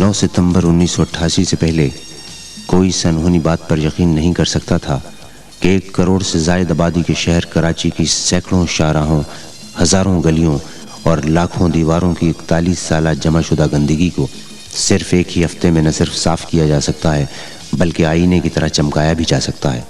9 सितंबर 1988 से पहले कोई इस अनहोनी बात पर यकीन नहीं कर सकता था कि 1 करोड़ से ज़ायद आबादी के शहर कराची की सैकड़ों शाहराहों, हज़ारों गलियों और लाखों दीवारों की 41 साल जमाशुदा गंदगी को सिर्फ एक ही हफ्ते में न सिर्फ साफ़ किया जा सकता है बल्कि आईने की तरह चमकाया भी जा सकता है।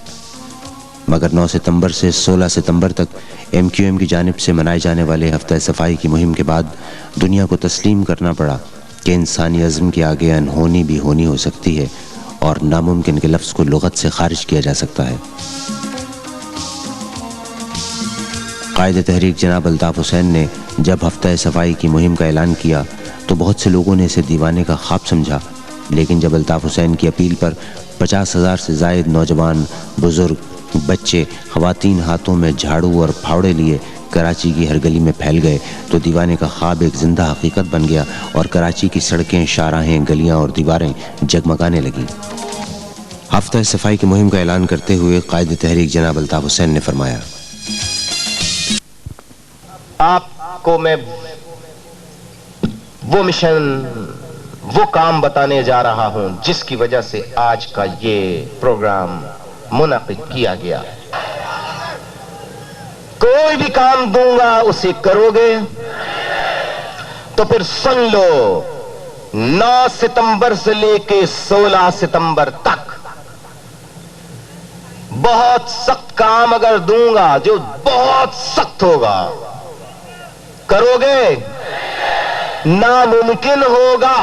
मगर 9 सितंबर से 16 सितंबर तक MQM की जानिब से मनाए जाने वाले हफ्ता सफाई की मुहिम के बाद दुनिया को तस्लीम करना पड़ा कि इंसानी अज़्म के आगे अनहोनी भी होनी हो सकती है और नामुमकिन के लफ्ज़ को लुग़त से खारिज किया जा सकता है। कायदे तहरीक जनाब अल्ताफ़ हुसैन ने जब हफ्ता सफाई की मुहिम का ऐलान किया तो बहुत से लोगों ने इसे दीवाने का ख्वाब समझा, लेकिन जब अल्ताफ़ हुसैन की अपील पर 50,000 से ज़ायद नौजवान, बुज़ुर्ग, बच्चे, ख़वातीन हाथों में झाड़ू और फावड़े लिए कराची की हर गली में फैल गए तो दीवाने का ख्वाब एक ज़िंदा हकीकत बन गया और कराची की सड़कें, शाहराहें, गलियां और दीवारें जगमगाने लगीं। हफ्ता सफाई की मुहिम का ऐलान करते हुए कायदे तहरीक जनाब अल्ताफ़ हुसैन ने फरमाया, आपको मैं वो मिशन, वो काम बताने जा रहा हूं जिसकी वजह से आज का ये प्रोग्राम मुनाकिद किया गया। कोई भी काम दूंगा उसे करोगे तो फिर सुन लो, 9 सितंबर से लेके 16 सितंबर तक बहुत सख्त काम अगर दूंगा जो बहुत सख्त होगा, करोगे? नामुमकिन होगा।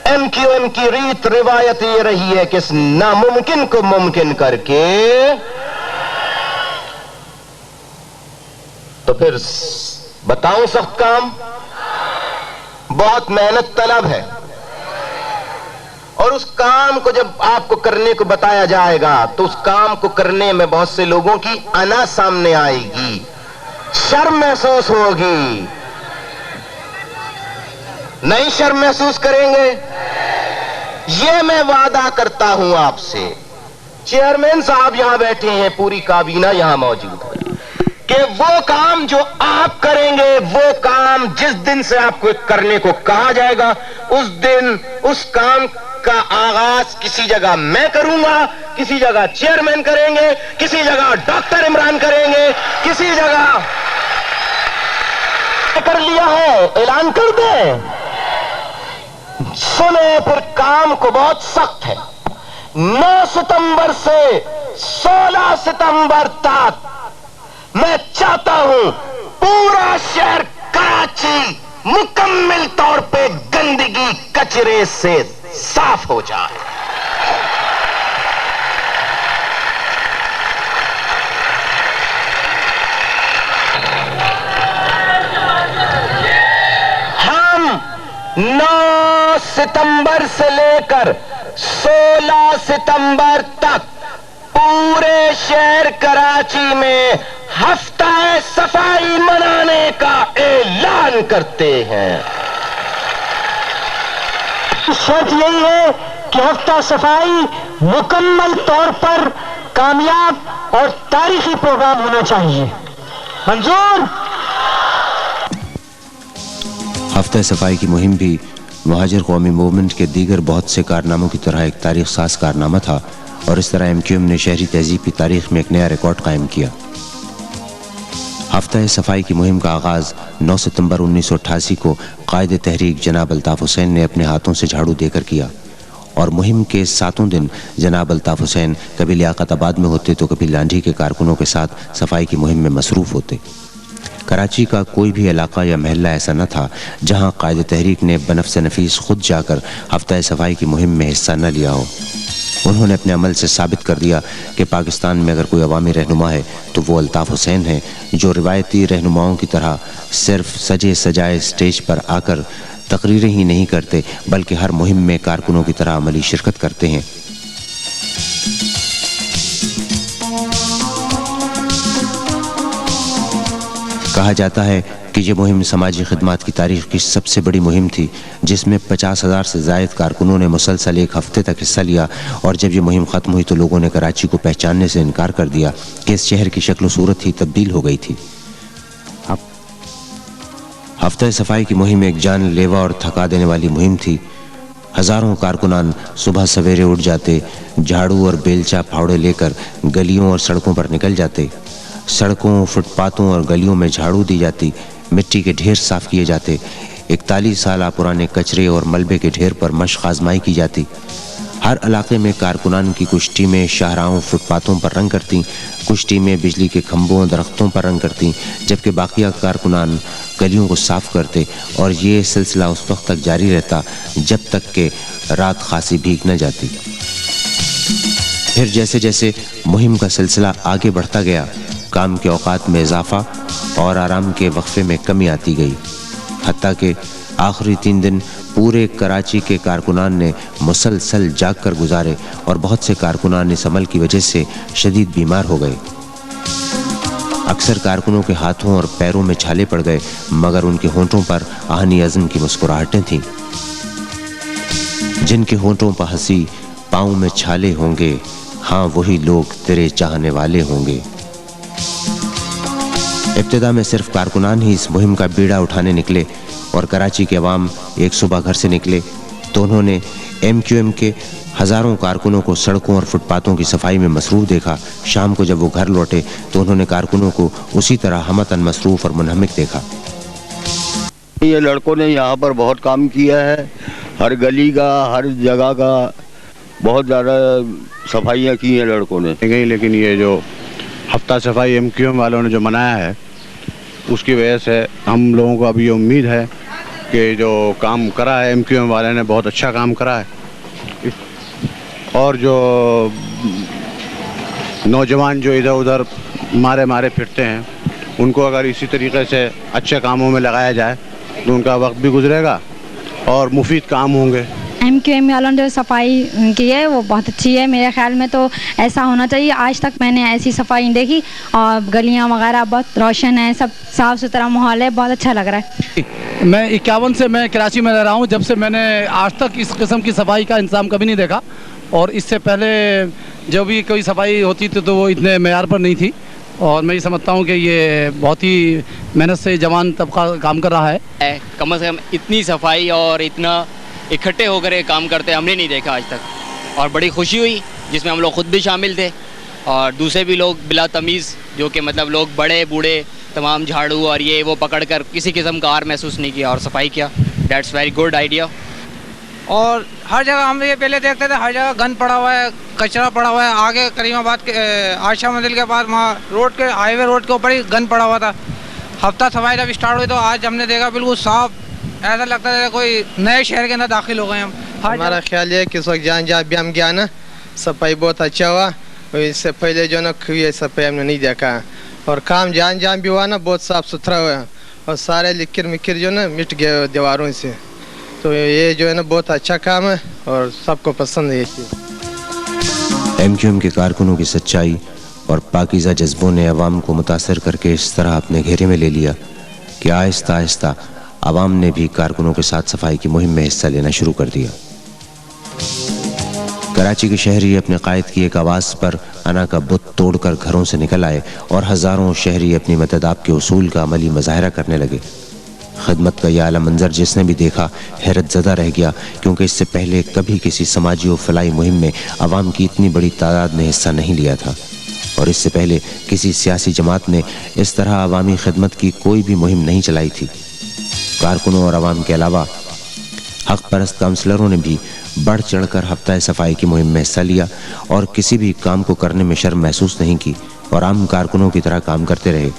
MQM की रीत रिवायत ये रही है कि इस नामुमकिन को मुमकिन करके तो फिर बताऊं सख्त काम बहुत मेहनत तलब है और उस काम को जब आपको करने को बताया जाएगा तो उस काम को करने में बहुत से लोगों की अना सामने आएगी, शर्म महसूस होगी। नहीं शर्म महसूस करेंगे? ये मैं वादा करता हूं आपसे। चेयरमैन साहब यहां बैठे हैं, पूरी काबीना यहां मौजूद है कि वो काम जो आप करेंगे, वो काम जिस दिन से आपको करने को कहा जाएगा उस दिन उस काम का आगाज किसी जगह मैं करूंगा, किसी जगह चेयरमैन करेंगे, किसी जगह डॉक्टर इमरान करेंगे, किसी जगह कर लिया है, ऐलान कर दे। सुने, फिर काम को बहुत सख्त है। 9 सितंबर से 16 सितंबर तक मैं चाहता हूं पूरा शहर कराची मुकम्मल तौर पे गंदगी कचरे से साफ हो जाए। हम 9 सितंबर से लेकर 16 सितंबर तक पूरे शहर कराची में हफ्ता सफाई मनाने का ऐलान करते हैं। शर्त यही है कि हफ्ता सफाई मुकम्मल तौर पर कामयाब और तारीखी प्रोग्राम होना चाहिए। मंजूर? हफ्ता सफाई की मुहिम भी मुहाजिर कौमी मूवमेंट के दीगर बहुत से कारनामों की तरह एक तारीख साज कारनामा था और इस तरह MQM ने शहरी तहजीब की तारीख में एक नया रिकॉर्ड कायम किया। हफ्ता सफाई की मुहिम का आगाज़ 9 सितंबर 1988 को कायदे तहरीक जनाब अल्ताफ़ हुसैन ने अपने हाथों से झाड़ू देकर किया और मुहिम के 7 दिन जनाब अल्ताफ़ हुसैन कभी लियाकताबाद में होते तो कभी लांढी के कारकुनों के साथ सफाई की मुहिम में मसरूफ़ होते। कराची का कोई भी इलाका या महल्ला ऐसा न था जहां कायदे तहरीक ने बनफ्स नफीस खुद जाकर हफ्ता सफाई की मुहिम में हिस्सा न लिया हो। उन्होंने अपने अमल से साबित कर दिया कि पाकिस्तान में अगर कोई अवामी रहनुमा है तो वो अल्ताफ़ हुसैन है, जो रिवायती रहनुमाओं की तरह सिर्फ सजे सजाए स्टेज पर आकर तकरीरें ही नहीं करते बल्कि हर मुहिम में कारकुनों की तरह अमली शिरकत करते हैं। कहा जाता है कि ये मुहिम समाजी खिदमात की तारीख की सबसे बड़ी मुहिम थी, जिसमें 50,000 से ज़ायद कारकुनों ने मुसलसल एक हफ्ते तक हिस्सा लिया और जब ये मुहिम ख़त्म हुई तो लोगों ने कराची को पहचानने से इनकार कर दिया कि इस शहर की शक्ल सूरत ही तब्दील हो गई थी। ہفتہ صفائی کی مہم ایک جان لیوا اور تھکا دینے والی مہم تھی. ہزاروں کارکنان صبح سویرے اٹھ جاتے, جھاڑو اور بیلچا پھاوڑے لے کر گلیوں اور سڑکوں پر نکل جاتے. سڑکوں, فٹ پاتھوں اور گلیوں میں جھاڑو دی جاتی, مٹی کے ڈھیر صاف کیے جاتے, 41 سالہ پرانے کچرے اور ملبے کے ڈھیر پر مشق آزمائی کی جاتی. ہر علاقے میں کارکنان کی کچھ ٹیمیں شاہراہوں, فٹ پاتھوں پر رنگ کرتیں, کچھ ٹیمیں بجلی کے کھمبوں, درختوں پر رنگ کرتیں, جبکہ باقیہ کارکنان گلیوں کو صاف کرتے. اور یہ سلسلہ اس وقت تک جاری رہتا جب تک کہ رات خاصی بھیگ نہ جاتی. پھر جیسے جیسے مہم کا سلسلہ آگے بڑھتا گیا, کام کے اوقات میں اضافہ اور آرام کے وقفے میں کمی آتی گئی, حتیٰ کہ آخری 3 دن پورے کراچی کے کارکنان نے مسلسل جاگ کر گزارے اور بہت سے کارکنان اس عمل کی وجہ سے شدید بیمار ہو گئے. اکثر کارکنوں کے ہاتھوں اور پیروں میں چھالے پڑ گئے, مگر ان کے ہونٹوں پر آہنی عزم کی مسکراہٹیں تھیں. جن کے ہونٹوں پر ہنسی, پاؤں میں چھالے ہوں گے, ہاں وہی لوگ تیرے چاہنے والے ہوں گے. ابتدا میں صرف کارکنان ہی اس مہم کا بیڑا اٹھانے نکلے, اور کراچی کے عوام ایک صبح گھر سے نکلے تو انہوں نے MQM کے ہزاروں کارکنوں کو سڑکوں اور فٹ پاتھوں کی صفائی میں مصروف دیکھا. شام کو جب وہ گھر لوٹے تو انہوں نے کارکنوں کو اسی طرح ہمتاً مصروف اور منہمک دیکھا. یہ لڑکوں نے یہاں پر بہت کام کیا ہے, ہر گلی کا, ہر جگہ کا بہت زیادہ صفائیاں کی ہیں لڑکوں نے. لیکن یہ جو ہفتہ صفائی MQM والوں نے جو منایا ہے, اس کی وجہ سے ہم لوگوں کو ابھی یہ امید ہے کہ جو کام کرا ہے MQM والے نے بہت اچھا کام کرا ہے. اور جو نوجوان جو ادھر ادھر مارے پھرتے ہیں, ان کو اگر اسی طریقے سے اچھے کاموں میں لگایا جائے تو ان کا وقت بھی گزرے گا اور مفید کام ہوں گے. MQM والوں نے جو صفائی کی ہے وہ بہت اچھی ہے. میرے خیال میں تو ایسا ہونا چاہیے. آج تک میں نے ایسی صفائی نہیں دیکھی, اور گلیاں وغیرہ بہت روشن ہیں, سب صاف ستھرا ماحول ہے, بہت اچھا لگ رہا ہے. میں 51 سے میں کراچی میں رہ رہا ہوں. جب سے میں نے آج تک اس قسم کی صفائی کا انتظام کبھی نہیں دیکھا, اور اس سے پہلے جو بھی کوئی صفائی ہوتی تھی تو وہ اتنے معیار پر نہیں تھی. اور میں یہ سمجھتا ہوں کہ یہ بہت ہی محنت سے جوان طبقہ کام کر رہا ہے. کم از کم اتنی صفائی اور اتنا اکٹھے ہو کر یہ کام کرتے ہم نے نہیں دیکھا آج تک, اور بڑی خوشی ہوئی جس میں ہم لوگ خود بھی شامل تھے, اور دوسرے بھی لوگ بلا تمیز جو کہ مطلب لوگ بڑے بوڑھے تمام جھاڑو اور یہ وہ پکڑ کر کسی قسم کا آر محسوس نہیں کیا اور صفائی کیا. That's very good idea. اور ہر جگہ ہم یہ پہلے دیکھتے تھے, ہر جگہ گند پڑا ہوا ہے, کچرا پڑا ہوا ہے. آگے کریم آباد کے عائشہ منزل کے پاس وہاں روڈ کے ہائی وے روڈ کے اوپر ہی گند پڑا ہوا تھا. ہفتہ صفائی جب اسٹارٹ ہوئی تو آج ہم نے دیکھا بالکل صاف, ایسا لگتا ہے کوئی نئے شہر کے اندر داخل ہو گئے ہم. ہمارا خیال یہ ہے کہ اس وقت جہاں بھی ہم گیا نا, صفائی بہت اچھا ہوا. اس سے پہلے جو نا یہ صفائی ہم نے نہیں دیکھا, اور کام جہاں بھی ہوا نا بہت صاف ستھرا ہوا, اور سارے لکر مکر جو نا مٹ گئے دیواروں سے. تو یہ جو ہے نا بہت اچھا کام ہے اور سب کو پسند ہے یہ چیز. MQM کے کارکنوں کی سچائی اور پاکیزہ جذبوں نے عوام کو متاثر کر کے اس طرح اپنے گھیرے میں لے لیا کہ آہستہ آہستہ عوام نے بھی کارکنوں کے ساتھ صفائی کی مہم میں حصہ لینا شروع کر دیا. کراچی کے شہری اپنے قائد کی ایک آواز پر انا کا بت توڑ کر گھروں سے نکل آئے, اور ہزاروں شہری اپنی مدداب کے اصول کا عملی مظاہرہ کرنے لگے. خدمت کا یہ اعلیٰ منظر جس نے بھی دیکھا حیرت زدہ رہ گیا, کیونکہ اس سے پہلے کبھی کسی سماجی و فلاحی مہم میں عوام کی اتنی بڑی تعداد نے حصہ نہیں لیا تھا, اور اس سے پہلے کسی سیاسی جماعت نے اس طرح عوامی خدمت کی کوئی بھی مہم نہیں چلائی تھی. کارکنوں اور عوام کے علاوہ حق پرست کاؤنسلروں نے بھی بڑھ چڑھ کر ہفتہ صفائی کی مہم میں حصہ لیا, اور کسی بھی کام کو کرنے میں شرم محسوس نہیں کی, اور عام کارکنوں کی طرح کام کرتے رہے.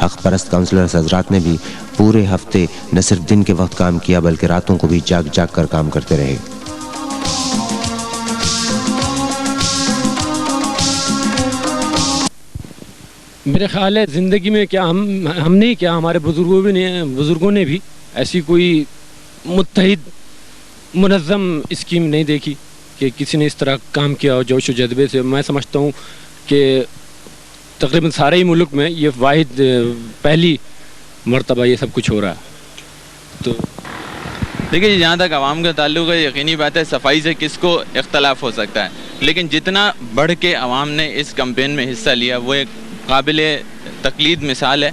حق پرست کاؤنسلرز حضرات نے بھی پورے ہفتے نہ صرف دن کے وقت کام کیا بلکہ راتوں کو بھی جاگ جاگ کر کام کرتے رہے. میرے خیال ہے زندگی میں کیا ہم نہیں, کیا ہمارے بزرگوں نے بھی ایسی کوئی متحد منظم اسکیم نہیں دیکھی کہ کسی نے اس طرح کام کیا ہو جوش و جذبے سے. میں سمجھتا ہوں کہ تقریباً سارے ہی ملک میں یہ واحد پہلی مرتبہ یہ سب کچھ ہو رہا ہے. تو دیکھیے جہاں تک عوام کا تعلق ہے, یقینی بات ہے صفائی سے کس کو اختلاف ہو سکتا ہے, لیکن جتنا بڑھ کے عوام نے اس کمپین میں حصہ لیا وہ ایک قابل تقلید مثال ہے.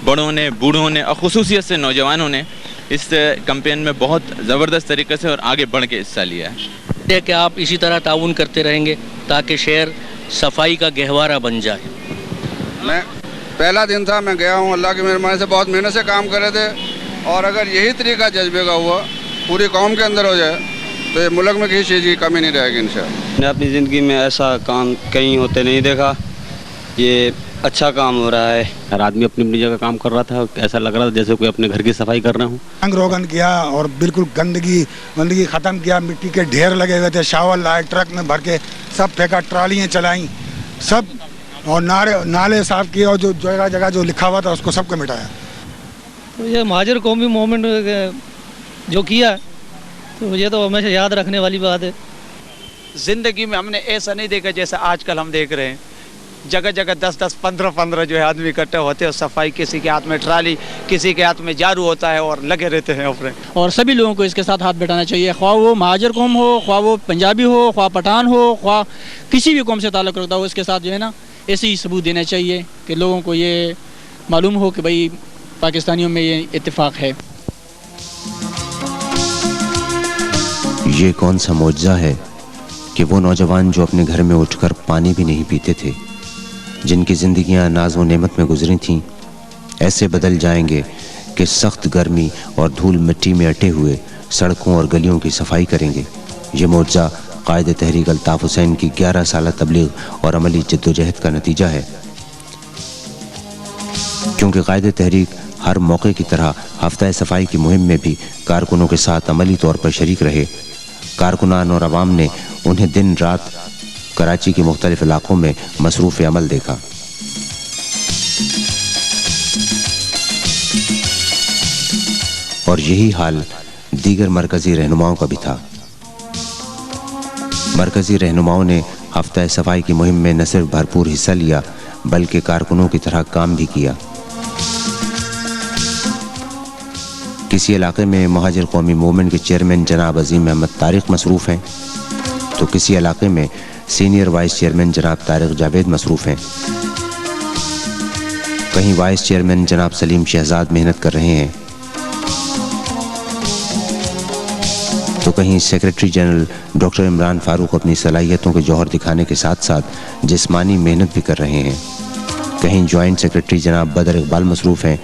बड़ों ने, बूढ़ों ने और ख़ुसूसियत से नौजवानों ने इस कैंपेन में बहुत ज़बरदस्त तरीके से और आगे बढ़ के हिस्सा लिया है। कि आप इसी तरह ताउन करते रहेंगे ताकि शहर सफाई का गहवारा बन जाए। मैं पहला दिन था, मैं गया हूँ, अल्लाह की मेहरबानी से बहुत मेहनत से काम कर रहे थे, और अगर यही तरीका जज्बे का हुआ पूरी कौम के अंदर हो जाए तो ये मुल्क में किसी चीज़ की कमी नहीं रहेगी इंशाअल्लाह। मैंने अपनी ज़िंदगी में ऐसा काम कहीं होते नहीं देखा, ये अच्छा काम हो रहा है। हर आदमी अपनी अपनी जगह काम कर रहा था, ऐसा लग रहा था जैसे कोई अपने घर की सफाई कर रहा हूँ। रंग रोगन किया और बिल्कुल गंदगी ख़त्म किया, मिट्टी के ढेर लगे हुए थे, शावर लाए, ट्रक में भर के सब फेंका, ट्रालियाँ चलाई सब, और नाले साफ किए, और जो जगह जगह जो लिखा हुआ था उसको सबको मिटाया। तो ये महाजर कौमी मूवमेंट जो किया तो ये तो हमेशा याद रखने वाली बात है। ज़िंदगी में हमने ऐसा नहीं देखा जैसे आजकल हम देख रहे हैं, जगह जगह 10-10, 15-15 जो है आदमी इकट्ठे होते हैं, सफाई, किसी के हाथ में ट्राली, किसी के हाथ में झाड़ू होता है और लगे रहते हैं अपने। और सभी लोगों को इसके साथ हाथ बैठाना चाहिए, ख्वाह वो महाजर कौम हो, ख्वाह वो पंजाबी हो, ख्वाह पठान हो, ख्वाह किसी भी कौम से ताल्लुक़ रखता हो, इसके साथ जो है ना ऐसे ही सबूत देना चाहिए कि लोगों को ये मालूम हो कि भाई पाकिस्तानियों में ये इत्तेफाक है। ये कौन सा मौजज़ा है कि वो नौजवान जो अपने घर में उठकर पानी भी नहीं पीते थे, जिनकी ज़िंदगियां नाज व नेमत में गुजरी थीं, ऐसे बदल जाएंगे कि सख्त गर्मी और धूल मिट्टी में अटे हुए सड़कों और गलियों की सफाई करेंगे। ये मौजज़ा कायदे तहरीक अल्ताफ़ हुसैन की 11 साल तबलीग और अमली जद्दोजहद का नतीजा है, क्योंकि कायदे तहरीक हर मौके की तरह हफ्ता सफाई की मुहिम में भी कारकुनों के साथ अमली तौर पर शरीक रहे। कारकुनान और अवाम ने उन्हें दिन रात कराची के मुख्तलिफ इलाकों में मसरूफ़ अमल देखा। और यही हाल दीगर मरकज़ी रहनुमाओं का भी था। मरकज़ी रहनुमाओं ने हफ्ता सफाई की मुहिम में न सिर्फ भरपूर हिस्सा लिया बल्कि कारकुनों की तरह काम भी किया। किसी इलाके में महाजर कौमी मूवमेंट के चेयरमैन जनाब अजीम अहमद तारिक मसरूफ़ हैं, तो किसी इलाके में सीनियर वाइस चेयरमैन जनाब तारिक जावेद मसरूफ़ हैं। कहीं वाइस चेयरमैन जनाब सलीम शहजाद मेहनत कर रहे हैं, तो कहीं secretary general doctor Imran Farooq अपनी सलाहियतों के जौहर दिखाने के साथ साथ जिस्मानी मेहनत भी कर रहे हैं। कहीं जॉइंट सेक्रेटरी जनाब बदर इकबाल मसरूफ़ हैं,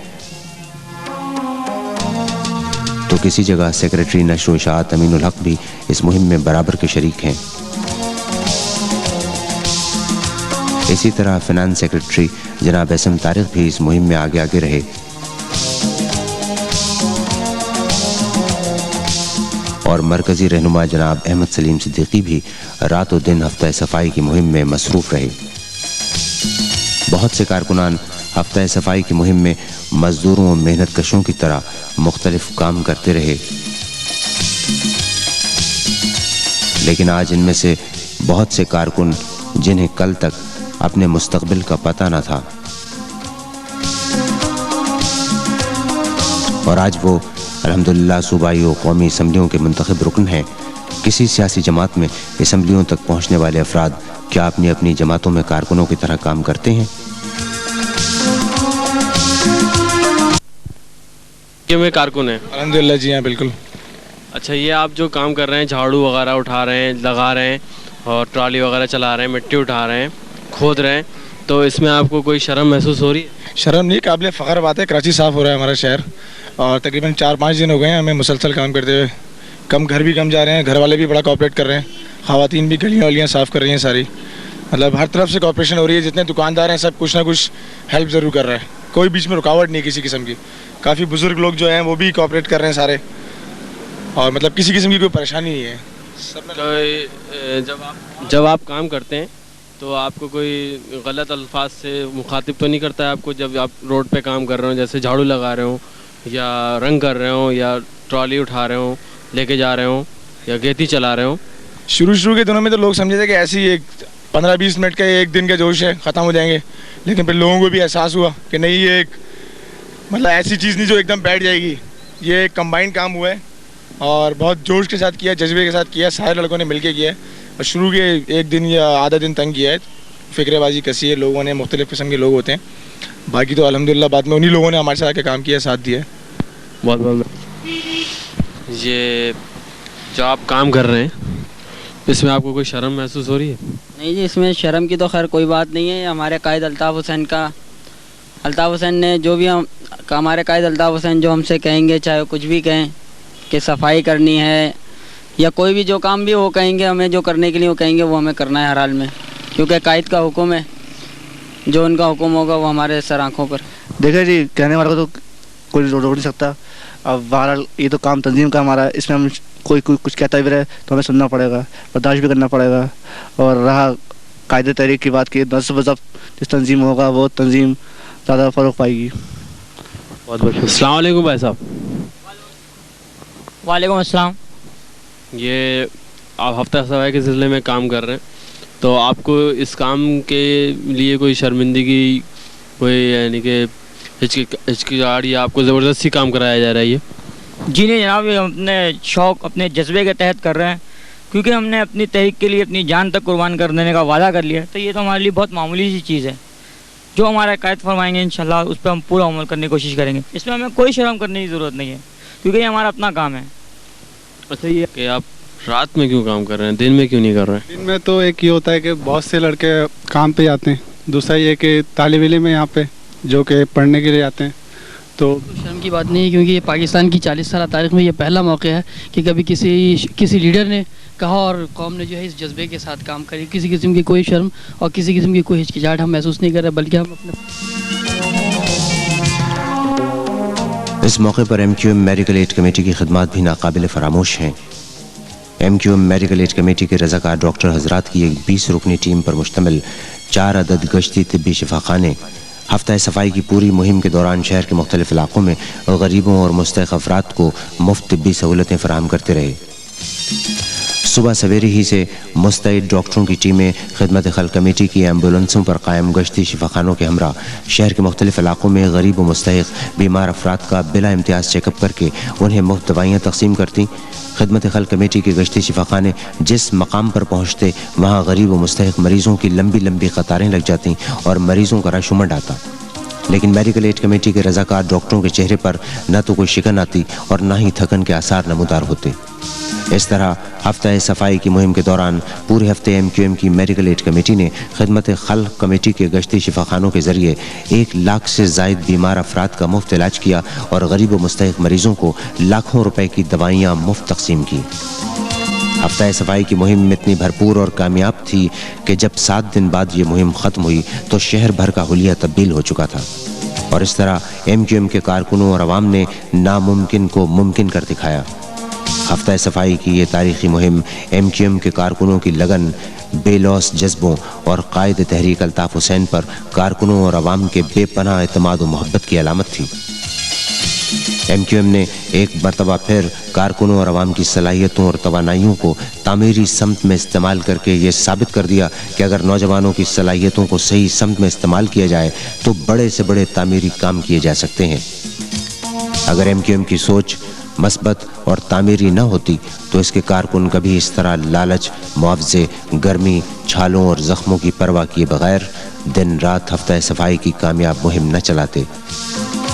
तो किसी जगह सेक्रेटरी नशर व इशाअत अमीनुल हक भी इस मुहिम में बराबर के शरीक हैं। इसी तरह फिनांस सेक्रेटरी जनाब एसएम तारिक भी इस मुहिम में आगे आगे रहे। और मरकज़ी रहनुमा जनाब अहमद सलीम सिद्दीकी भी रातों दिन हफ्ता सफाई की मुहिम में मसरूफ़ रहे। बहुत से कारकुनान हफ्ता सफाई की मुहिम में मजदूरों और मेहनत कशों की तरह मुख्तलिफ काम करते रहे, लेकिन आज इनमें से बहुत से कारकुन जिन्हें कल तक अपने मुस्तकबिल का पता न था, और आज वो अल्हम्दुलिल्लाह सूबाई और कौमी असम्बलियों के मुंतखब रुकन हैं। किसी सियासी जमात में असम्बलियों तक पहुँचने वाले अफराद क्या अपनी अपनी जमातों में कारकुनों की तरह काम करते हैं? में कारकुन है अल्हम्दुलिल्लाह जी हाँ बिल्कुल। अच्छा, ये आप जो काम कर रहे हैं, झाड़ू वगैरह उठा रहे हैं, लगा रहे हैं और ट्रॉली वगैरह चला रहे हैं, मिट्टी उठा रहे हैं, खोद रहे हैं, तो इसमें आपको कोई शर्म महसूस हो रही है? शर्म नहीं, काबिल फ़ख्र बात है। कराची साफ़ हो रहा है हमारा शहर, और तकरीबन 4-5 दिन हो गए हैं हमें मुसलसल काम करते हुए। घर भी कम जा रहे हैं, घर वाले भी बड़ा कोऑपरेट कर रहे हैं, ख़वातीन भी गलियाँ वलियाँ साफ़ कर रही हैं सारी, मतलब हर तरफ से कोऑपरेशन हो रही है। जितने दुकानदार हैं सब कुछ ना कुछ हेल्प ज़रूर कर रहा है, कोई बीच में रुकावट नहीं किसी किस्म की। काफ़ी बुज़ुर्ग लोग जो हैं वो भी कोऑपरेट कर रहे हैं सारे, और मतलब किसी किस्म की कोई परेशानी नहीं है। जब आप काम करते हैं तो आपको कोई गलत अल्फाज से मुखातिब तो नहीं करता है आपको? जब आप रोड पे काम कर रहे हो, जैसे झाड़ू लगा रहे हो या रंग कर रहे हो या ट्रॉली उठा रहे हो, लेके जा रहे हो या गेती चला रहे हो? शुरू के दिनों में तो लोग समझे थे कि ऐसी एक 15-20 मिनट का एक दिन का जोश है, ख़त्म हो जाएंगे, लेकिन फिर लोगों को भी एहसास हुआ कि नहीं, ये एक मतलब ऐसी चीज़ नहीं जो एकदम बैठ जाएगी। ये एक कंबाइंड काम हुआ है और बहुत जोश के साथ किया, जज्बे के साथ किया, सारे लड़कों ने मिलके किया है। और शुरू के एक दिन या आधा दिन तंग किया है, फ़िक्रबाजी कसी है, लोगों ने मुख्तलिफ़ किस्म के लोग होते हैं باقی تو الحمدللہ بعد میں انہی لوگوں نے ہمارے ساتھ آ کے کام کیا، ساتھ دیا. بہت بہت یہ جو آپ کام کر رہے ہیں اس میں آپ کو کوئی شرم محسوس ہو رہی ہے؟ نہیں جی، اس میں شرم کی تو خیر کوئی بات نہیں ہے. ہمارے قائد الطاف حسین نے جو بھی ہمارے قائد الطاف حسین جو ہم سے کہیں گے، چاہے کچھ بھی کہیں کہ صفائی کرنی ہے یا کوئی بھی جو کام بھی وہ کہیں گے ہمیں، جو کرنے کے لیے وہ کہیں گے وہ ہمیں کرنا ہے ہر حال میں، کیونکہ قائد کا حکم ہے. جو ان کا حکم ہوگا وہ ہمارے سر آنکھوں پر. دیکھیں جی، کہنے والے کو تو کوئی روک نہیں سکتا. اب بہرحال یہ تو کام تنظیم کا ہمارا، اس میں ہم کوئی کچھ کہتا بھی رہے تو ہمیں سننا پڑے گا، برداشت بھی کرنا پڑے گا. اور رہا قائد تحریک کی بات کی، نظم و ضبط جس تنظیم ہوگا وہ تنظیم زیادہ فروغ پائے گی. بہت بہت السلام علیکم بھائی صاحب. وعلیکم السلام. یہ آپ ہفتہ صفائی کے سلسلے میں کام کر رہے ہیں، تو آپ کو اس کام کے لیے کوئی شرمندگی، کوئی یعنی کہ ہچکچاہٹ یا آپ کو زبردستی کام کرایا جا رہا ہے یہ؟ جی نہیں جناب، یہ ہم اپنے شوق، اپنے جذبے کے تحت کر رہے ہیں، کیونکہ ہم نے اپنی تحریک کے لیے اپنی جان تک قربان کر دینے کا وعدہ کر لیا ہے. تو یہ تو ہمارے لیے بہت معمولی سی چیز ہے. جو ہمارے قائد فرمائیں گے انشاءاللہ اس پہ ہم پورا عمل کرنے کی کوشش کریں گے. اس میں ہمیں کوئی شرم کرنے کی ضرورت نہیں ہے، کیونکہ یہ ہمارا اپنا کام ہے. اچھا، یہ کہ آپ رات میں کیوں کام کر رہے ہیں، دن میں کیوں نہیں کر رہے ہیں؟ دن میں تو ایک یہ ہوتا ہے کہ بہت سے لڑکے کام پہ جاتے ہیں، دوسرا یہ کہ طالب علم ہے یہاں پہ جو کہ پڑھنے کے لیے آتے ہیں. تو شرم کی بات نہیں ہے، کیونکہ یہ پاکستان کی 40 سالہ تاریخ میں یہ پہلا موقع ہے کہ کبھی کسی لیڈر نے کہا اور قوم نے جو ہے اس جذبے کے ساتھ کام کری. کسی قسم کی کوئی شرم اور کسی قسم کی کوئی ہچکچاہٹ ہم محسوس نہیں کر رہے، بلکہ ہم اپنے اس موقع پر M Q M medical aid committee کی خدمات بھی ناقابل فراموش ہیں. M Q M medical aid committee کے رضاکار ڈاکٹر حضرات کی ایک 20 رکنی ٹیم پر مشتمل 4 عدد گشتی طبی شفاخانے ہفتہ صفائی کی پوری مہم کے دوران شہر کے مختلف علاقوں میں غریبوں اور مستحق افراد کو مفت طبی سہولتیں فراہم کرتے رہے. صبح سویرے ہی سے مستعد ڈاکٹروں کی ٹیمیں خدمت خلق کمیٹی کی ایمبولنسوں پر قائم گشتی شفاخانوں کے ہمراہ شہر کے مختلف علاقوں میں غریب و مستحق بیمار افراد کا بلا امتیاز چیک اپ کر کے انہیں مفت دوائیاں تقسیم کرتی. خدمت خلق کمیٹی کے گشتی شفاخانے جس مقام پر پہنچتے وہاں غریب و مستحق مریضوں کی لمبی لمبی قطاریں لگ جاتی اور مریضوں کا رش امڈ آتا. لیکن میڈیکل ایڈ کمیٹی کے رضاکار ڈاکٹروں کے چہرے پر نہ تو کوئی شکن آتی اور نہ ہی تھکن کے آثار نمودار ہوتے. اس طرح ہفتہ صفائی کی مہم کے دوران پورے ہفتے ایم کیو ایم کی میڈیکل ایڈ کمیٹی نے خدمت خلق کمیٹی کے گشتی شفاخانوں کے ذریعے 1 لاکھ سے زائد بیمار افراد کا مفت علاج کیا اور غریب و مستحق مریضوں کو لاکھوں روپے کی دوائیاں مفت تقسیم کی. ہفتہ صفائی کی مہم اتنی بھرپور اور کامیاب تھی کہ جب 7 دن بعد یہ مہم ختم ہوئی تو شہر بھر کا حلیہ تبدیل ہو چکا تھا. اور اس طرح ایم کیو ایم کے کارکنوں اور عوام نے ناممکن کو ممکن کر دکھایا. ہفتہ صفائی کی یہ تاریخی مہم ایم کیو ایم کے کارکنوں کی لگن، بے لوث جذبوں اور قائد تحریک الطاف حسین پر کارکنوں اور عوام کے بے پناہ اعتماد و محبت کی علامت تھی. ایم کیو ایم نے ایک مرتبہ پھر کارکنوں اور عوام کی صلاحیتوں اور توانائیوں کو تعمیری سمت میں استعمال کر کے یہ ثابت کر دیا کہ اگر نوجوانوں کی صلاحیتوں کو صحیح سمت میں استعمال کیا جائے تو بڑے سے بڑے تعمیری کام کیے جا سکتے ہیں. اگر ایم کیو ایم کی سوچ مثبت اور تعمیری نہ ہوتی تو اس کے کارکن کبھی اس طرح لالچ، معاوضے، گرمی، چھالوں اور زخموں کی پرواہ کیے بغیر دن رات ہفتہ صفائی کی کامیاب مہم نہ چلاتے.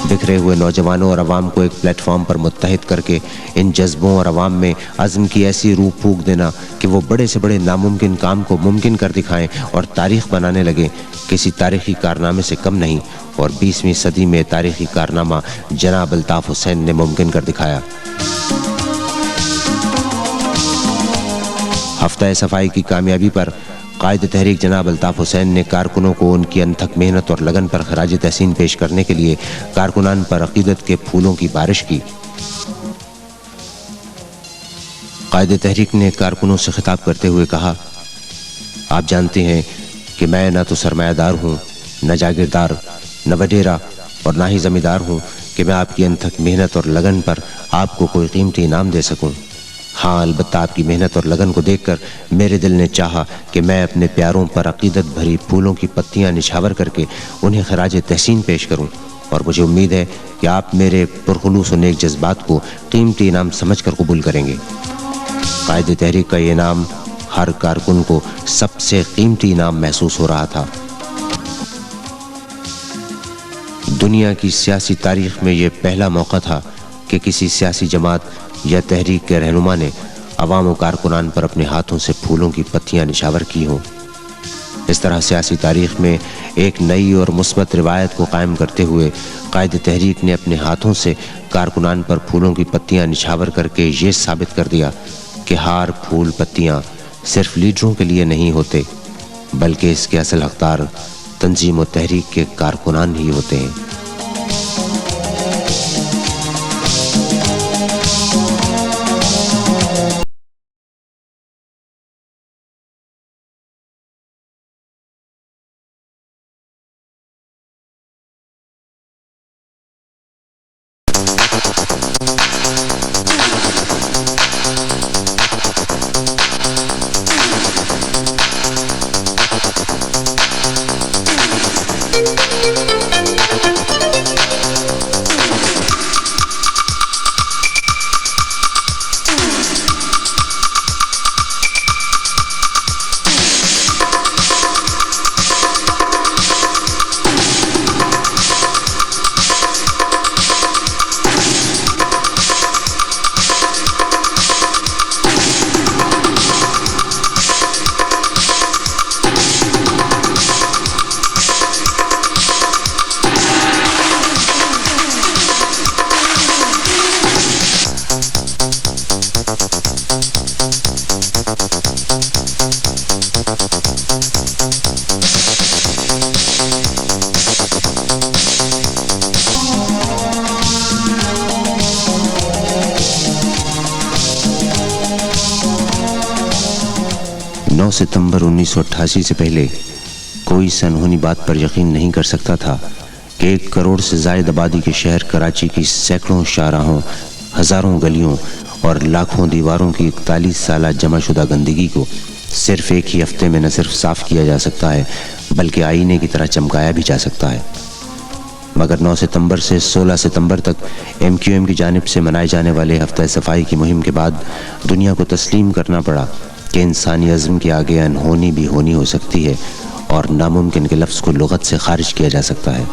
بکھرے ہوئے نوجوانوں اور عوام کو ایک پلیٹ فارم پر متحد کر کے ان جذبوں اور عوام میں عزم کی ایسی روح پھونک دینا کہ وہ بڑے سے بڑے ناممکن کام کو ممکن کر دکھائیں اور تاریخ بنانے لگے، کسی تاریخی کارنامے سے کم نہیں. اور 20ویں صدی میں تاریخی کارنامہ جناب الطاف حسین نے ممکن کر دکھایا. ہفتہ صفائی کی کامیابی پر قائد تحریک جناب الطاف حسین نے کارکنوں کو ان کی انتھک محنت اور لگن پر خراج تحسین پیش کرنے کے لیے کارکنان پر عقیدت کے پھولوں کی بارش کی. قائد تحریک نے کارکنوں سے خطاب کرتے ہوئے کہا، آپ جانتے ہیں کہ میں نہ تو سرمایہ دار ہوں، نہ جاگیردار، نہ وڈیرا اور نہ ہی زمیندار ہوں کہ میں آپ کی انتھک محنت اور لگن پر آپ کو کوئی قیمتی انعام دے سکوں. ہاں، البتہ آپ کی محنت اور لگن کو دیکھ کر میرے دل نے چاہا کہ میں اپنے پیاروں پر عقیدت بھری پھولوں کی پتیاں نچھاور کر کے انہیں خراج تحسین پیش کروں. اور مجھے امید ہے کہ آپ میرے پرخلوص و نیک جذبات کو قیمتی انعام سمجھ کر قبول کریں گے. قائد تحریک کا یہ انعام ہر کارکن کو سب سے قیمتی انعام محسوس ہو رہا تھا. दुनिया की सियासी तारीख में ये पहला मौका था कि किसी सियासी जमात या तहरीक के रहनुमा ने अवाम व कारकुनान पर अपने हाथों से फूलों की पत्तियां निछावर की हों। इस तरह सियासी तारीख में एक नई और मुस्बत रिवायत को कायम करते हुए कायद तहरीक ने अपने हाथों से कारकुनान पर फूलों की पत्तियां निछावर करके ये साबित कर दिया कि हार फूल पत्तियां सिर्फ लीडरों के लिए नहीं होते, बल्कि इसके असल हकदार तंजीम व तहरीक के कारकुनान ही होते हैं। सितंबर 1988 से पहले कोई इस अनहोनी बात पर यकीन नहीं कर सकता था कि 1 करोड़ से ज़ायद आबादी के शहर कराची की सैकड़ों शाहराहों, हज़ारों गलियों और लाखों दीवारों की 41 साल जमाशुदा गंदगी को सिर्फ एक ही हफ्ते में न सिर्फ साफ़ किया जा सकता है, बल्कि आईने की तरह चमकाया भी जा सकता है। मगर 9 सितंबर से 16 सितंबर तक MQM की जानिब से मनाए जाने वाले हफ्ता सफाई की मुहिम के बाद दुनिया को तस्लीम करना पड़ा कि इंसानी अज़्म के आगे अनहोनी भी होनी हो सकती है और नामुमकिन के लफ्ज़ को लुग़त से खारिज किया जा सकता है।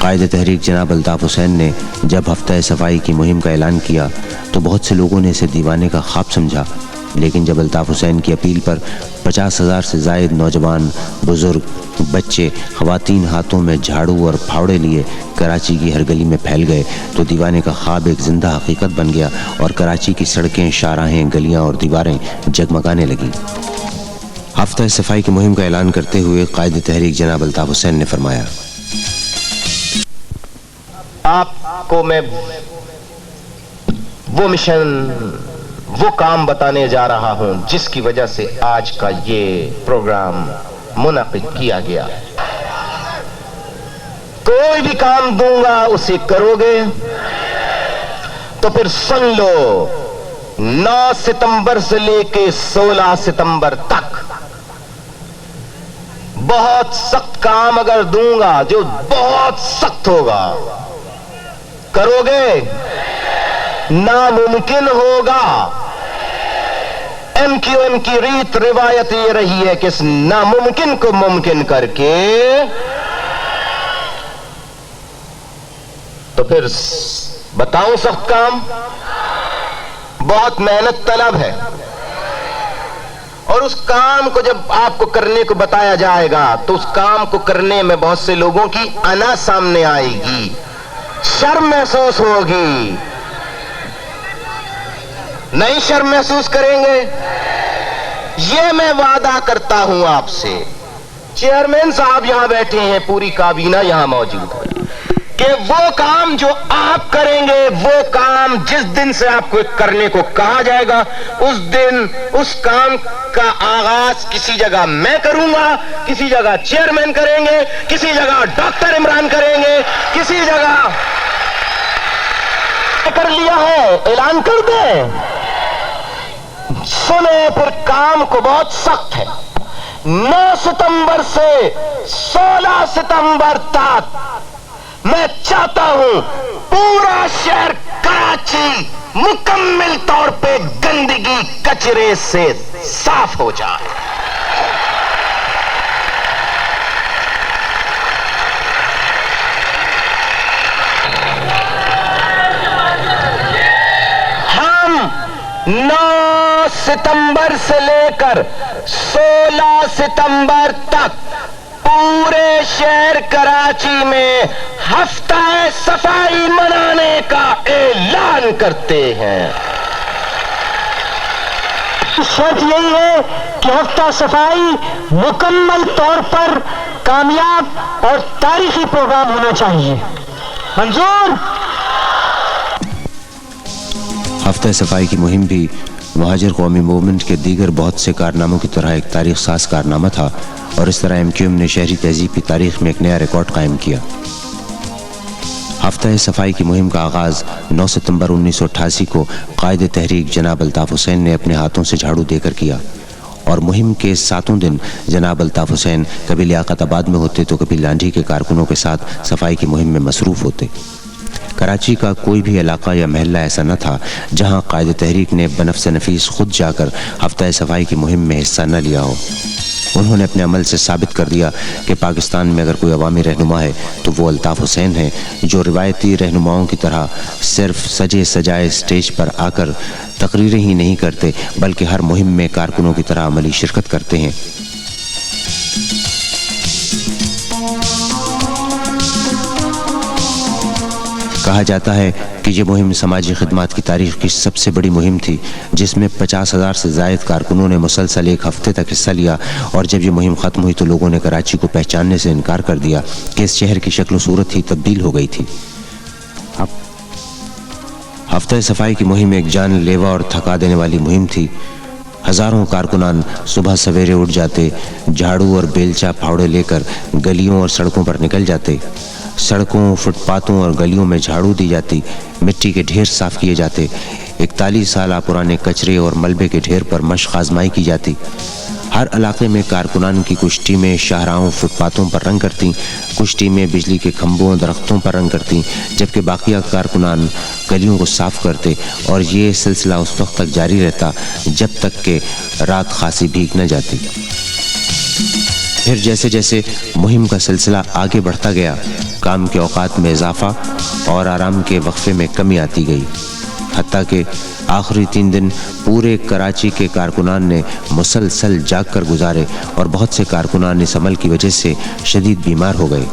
कायद तहरीक जनाब अल्ताफ़ हुसैन ने जब हफ्ता सफाई की मुहिम का ऐलान किया तो बहुत से लोगों ने इसे दीवाने का ख्वाब समझा, लेकिन जब अल्ताफ़ हुसैन की अपील पर 50,000 से ज़ायद नौजवान, बुज़ुर्ग, बच्चे, ख़वातीन हाथों में झाड़ू और फावड़े लिए कराची की हर गली में फैल गए तो दीवाने का ख्वाब एक ज़िंदा हकीकत बन गया और कराची की सड़कें, शाहराहें, गलियां और दीवारें जगमगाने लगीं। हफ्ता सफाई की मुहिम का ऐलान करते हुए कायद तहरीक जनाब अल्ताफ़ हुसैन ने फरमाया, आपको मैं वो मिशन, वो काम बताने जा रहा हूं जिसकी वजह से आज का ये प्रोग्राम मुनाकिद किया गया। कोई भी काम दूंगा उसे करोगे तो फिर सुन लो, 9 सितंबर से लेके 16 सितंबर तक बहुत सख्त काम अगर दूंगा जो बहुत सख्त होगा, करोगे? नामुमकिन होगा। MQM की रीत रिवायत ये रही है कि इस नामुमकिन को मुमकिन करके तो फिर बताऊं सख्त काम बहुत मेहनत तलब है और उस काम को जब आपको करने को बताया जाएगा तो उस काम को करने में बहुत से लोगों की अना सामने आएगी, शर्म महसूस होगी। नहीं शर्म महसूस करेंगे, ये मैं वादा करता हूं आपसे। चेयरमैन साहब यहां बैठे हैं, पूरी काबीना यहां मौजूद है कि वो काम जो आप करेंगे, वो काम जिस दिन से आपको करने को कहा जाएगा उस दिन उस काम का आगाज किसी जगह मैं करूंगा, किसी जगह चेयरमैन करेंगे, किसी जगह डॉक्टर इमरान करेंगे, किसी जगह कर लिया है, ऐलान कर दें। सुने, फिर काम को बहुत सख्त है। 9 सितंबर से 16 सितंबर तक मैं चाहता हूं पूरा शहर कराची मुकम्मल तौर पे गंदगी कचरे से साफ हो जाए। 9 सितंबर से लेकर 16 सितंबर तक पूरे शहर कराची में हफ्ता सफाई मनाने का ऐलान करते हैं। शर्त यही है कि हफ्ता सफाई मुकम्मल तौर पर कामयाब और तारीखी प्रोग्राम होना चाहिए। मंजूर। हफ्ता सफाई की मुहिम भी महाजिर कौमी मूवमेंट के दीगर बहुत से कारनामों की तरह एक तारीख साज कारनामा था और इस तरह MQM ने शहरी तहजीब की तारीख में एक नया रिकॉर्ड कायम किया। हफ्ता सफाई की मुहिम का आगाज़ 9 सितंबर 1988 को कायदे तहरीक जनाब अल्ताफ़ हुसैन ने अपने हाथों से झाड़ू देकर किया और मुहिम के 7 दिन जनाब अल्ताफ़ हुसैन कभी लियाकताबाद में होते तो कभी लांढी के कारकुनों के साथ सफाई की मुहिम में मसरूफ़ होते। कराची का कोई भी इलाका या महल्ला ऐसा न था जहां कायदे तहरीक ने बनफ्स नफीस खुद जाकर हफ्ता सफाई की मुहिम में हिस्सा न लिया हो। उन्होंने अपने अमल से साबित कर दिया कि पाकिस्तान में अगर कोई अवामी रहनुमा है तो वो अल्ताफ़ हुसैन है, जो रिवायती रहनुमाओं की तरह सिर्फ सजे सजाए स्टेज पर आकर तकरीरें ही नहीं करते बल्कि हर मुहिम में कारकुनों की तरह अमली शिरकत करते हैं। कहा जाता है कि ये मुहिम समाजी खिदमत की तारीख की सबसे बड़ी मुहिम थी, जिसमें 50,000 से ज़ायद कारकुनों ने मुसलसल एक हफ्ते तक हिस्सा लिया और जब ये मुहिम ख़त्म हुई तो लोगों ने कराची को पहचानने से इनकार कर दिया कि इस शहर की शक्ल सूरत ही तब्दील हो गई थी। हफ्ता सफाई की मुहिम एक जानलेवा और थका देने वाली मुहिम थी। हज़ारों कारकुनान सुबह सवेरे उठ जाते, झाड़ू और बेलचा फावड़े लेकर गलियों और सड़कों पर निकल जाते। सड़कों, फुटपाथों और गलियों में झाड़ू दी जाती, मिट्टी के ढेर साफ किए जाते, 41 साल पुराने कचरे और मलबे के ढेर पर मशक आजमाई की जाती। हर इलाके में कारकुनान की कुछ टीमें शाहराहों, फुटपाथों पर रंग करती, कुछ टीमें बिजली के खंभों, दरख्तों पर रंग करती, जबकि बाकिया कारकुनान गलियों को साफ करते और ये सिलसिला उस वक्त तक जारी रहता जब तक कि रात खासी भीग न जाती। फिर जैसे जैसे मुहिम का सिलसिला आगे बढ़ता गया, काम के औकात में इजाफा और आराम के वक्फे में कमी आती गई, हत्ता कि आखिरी 3 दिन पूरे कराची के कारकुनान ने मुसलसल जाग कर गुजारे और बहुत से कारकुनान इस अमल की वजह से शदीद बीमार हो गए।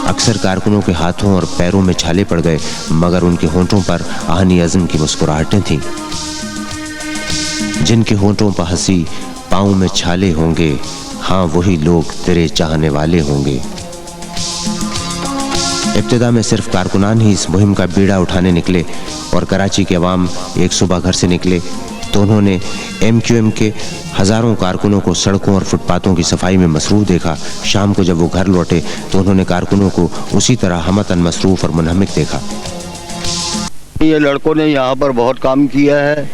अक्सर कारकुनों के हाथों और पैरों में छाले पड़ गए, मगर उनके होंठों पर आहनी अज़्म की मुस्कुराहटें थीं। जिनके होंठों पर हंसी, पाँव में छाले होंगे, हाँ वही लोग तेरे चाहने वाले होंगे। इब्तिदा में सिर्फ कारकुनान ही इस मुहिम का बीड़ा उठाने निकले और कराची के अवाम एक सुबह घर से निकले तो उन्होंने MQM के हज़ारों कारकुनों को सड़कों और फुटपाथों की सफाई में मसरूफ़ देखा। शाम को जब वो घर लौटे तो उन्होंने कारकुनों को उसी तरह हमतन मसरूफ़ और मुनहमिक देखा। ये लड़कों ने यहाँ पर बहुत काम किया है,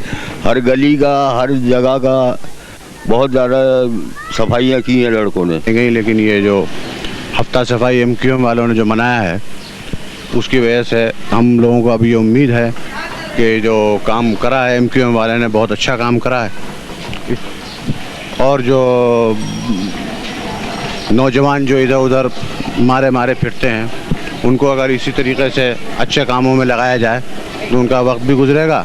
हर गली का, हर जगह का बहुत ज़्यादा सफाइयाँ की हैं लड़कों ने। लेकिन ये जो हफ्ता सफाई MQM वालों ने जो मनाया है उसकी वजह से हम लोगों को अभी उम्मीद है कि जो काम करा है MQM वाले ने बहुत अच्छा काम करा है और जो नौजवान जो इधर उधर मारे फिरते हैं उनको अगर इसी तरीके से अच्छे कामों में लगाया जाए तो उनका वक्त भी गुजरेगा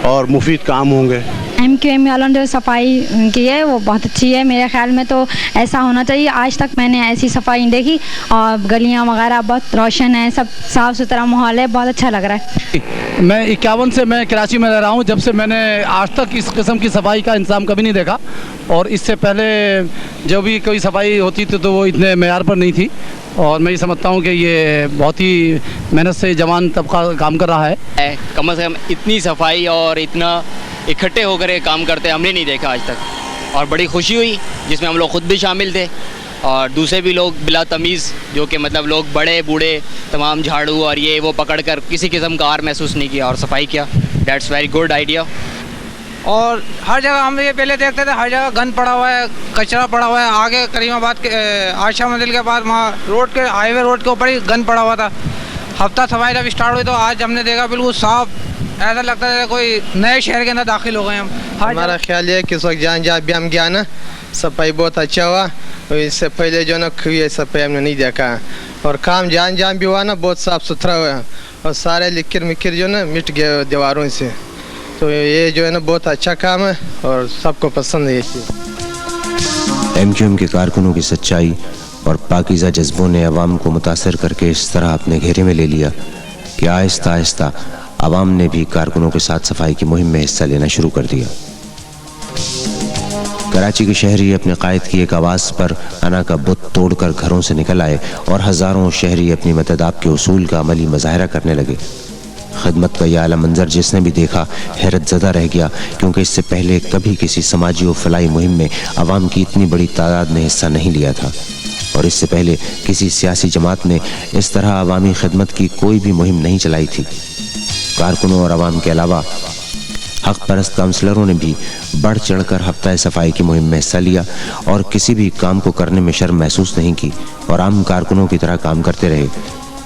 और मुफीद काम होंगे। MQM वालों ने जो सफाई की है वो बहुत अच्छी है। मेरे ख्याल में तो ऐसा होना चाहिए। आज तक मैंने ऐसी सफाई नहीं देखी और गलियां वगैरह बहुत रोशन है, सब साफ़ सुथरा माहौल है, बहुत अच्छा लग रहा है। मैं 51 से मैं कराची में रह रहा हूँ। जब से मैंने आज तक इस किस्म की सफाई का इंतज़ाम कभी नहीं देखा और इससे पहले जब भी कोई सफाई होती थी तो वो इतने मेयार पर नहीं थी और मैं ये समझता हूँ कि ये बहुत ही मेहनत से जवान तबका काम कर रहा है। कम से कम इतनी सफाई और इतना इकट्ठे होकर ये काम करते हमने नहीं देखा आज तक और बड़ी खुशी हुई जिसमें हम लोग ख़ुद भी शामिल थे और दूसरे भी लोग बिला तमीज़ जो कि मतलब लोग बड़े बूढ़े तमाम झाड़ू और ये वो पकड़ कर किसी किस्म का आर महसूस नहीं किया और सफाई किया। That's very good idea. और हर जगह हम ये पहले देखते थे, हर जगह गंद पड़ा हुआ है, कचरा पड़ा हुआ है। आगे करीमाबाद के आयशा मंदिर के पास वहाँ रोड के हाईवे रोड के ऊपर ही गंद पड़ा हुआ था। हफ्ता सफाई जब स्टार्ट हुई तो आज हमने देखा बिल्कुल साफ, ऐसा लगता है कोई नए शहर के अंदर दाखिल हो गए हम। हमारा ख्याल है कि इस वक्त जहाँ भी हम गया ना सफाई बहुत अच्छा हुआ, इससे पहले जो ना ये सफाई हमने नहीं देखा और काम जहाँ भी हुआ ना बहुत साफ़ सुथरा हुआ और सारे लिक्र मिक्र जो ना मिट गए दीवारों से तो ये जो है ना बहुत अच्छा काम है और सबको पसंद है ये चीज़। एमक्यूएम के कारकुनों की सच्चाई और पाकीज़ा जज्बों ने अवाम को मुतासर करके इस तरह अपने घेरे में ले लिया कि आहिस्ता आहिस्ता अवाम ने भी कारकुनों के साथ सफाई की मुहिम में हिस्सा लेना शुरू कर दिया। कराची के शहरी अपने कायद की एक आवाज़ पर अना का बुत तोड़कर घरों से निकल आए और हज़ारों शहरी अपनी मतदाब के उसूल का अमली मुजाहरा करने लगे। खिदमत का यह आला मंजर जिसने भी देखा हैरत ज़दा रह गया, क्योंकि इससे पहले कभी किसी समाजी और फलाई मुहिम में अवाम की इतनी बड़ी तादाद ने हिस्सा नहीं लिया था और इससे पहले किसी सियासी जमात ने इस तरह अवामी खिदमत की कोई भी मुहिम नहीं चलाई थी। कारकुनों और अवाम के अलावा हक परस्त काउंसलरों ने भी बढ़ चढ़कर हफ्ता सफाई की मुहिम में हिस्सा लिया और किसी भी काम को करने में शर्म महसूस नहीं की और आम कारकुनों की तरह काम करते रहे।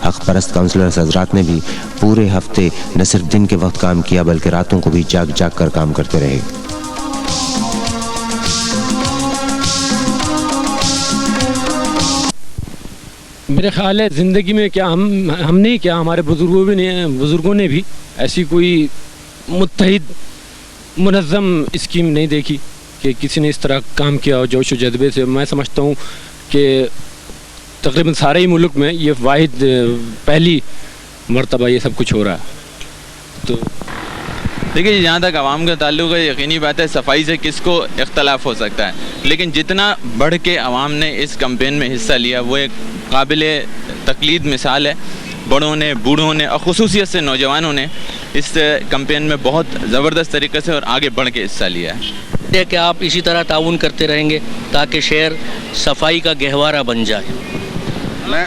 हक परस्त काउंसलर्स हजरात ने भी पूरे हफ्ते न सिर्फ दिन के वक्त काम किया बल्कि रातों को भी जाग जाग कर काम करते रहे। मेरे ख्याल है ज़िंदगी में क्या हमने क्या हमारे बुज़ुर्गों ने भी ऐसी कोई मुत्तहिद मुनज़्ज़म स्कीम नहीं देखी कि किसी ने इस तरह काम किया हो जोश व जज्बे से। मैं समझता हूँ कि तकरीबन सारे ही मुल्क में ये वाहिद पहली मरतबा ये सब कुछ हो रहा है। तो देखिए, जहाँ तक आवाम का ताल्लुक़ है, यकीनी बात है सफाई से किसको इख्तलाफ हो सकता है, लेकिन जितना बढ़ के आवाम ने इस कैंपेन में हिस्सा लिया वो एक काबिल तक़लीद मिसाल है। बड़ों ने, बूढ़ों ने और ख़ुसूसियत से नौजवानों ने इस कैंपेन में बहुत ज़बरदस्त तरीके से और आगे बढ़ के हिस्सा लिया है। कि आप इसी तरह ताउन करते रहेंगे ताकि शहर सफाई का गहवारा बन जाए। मैं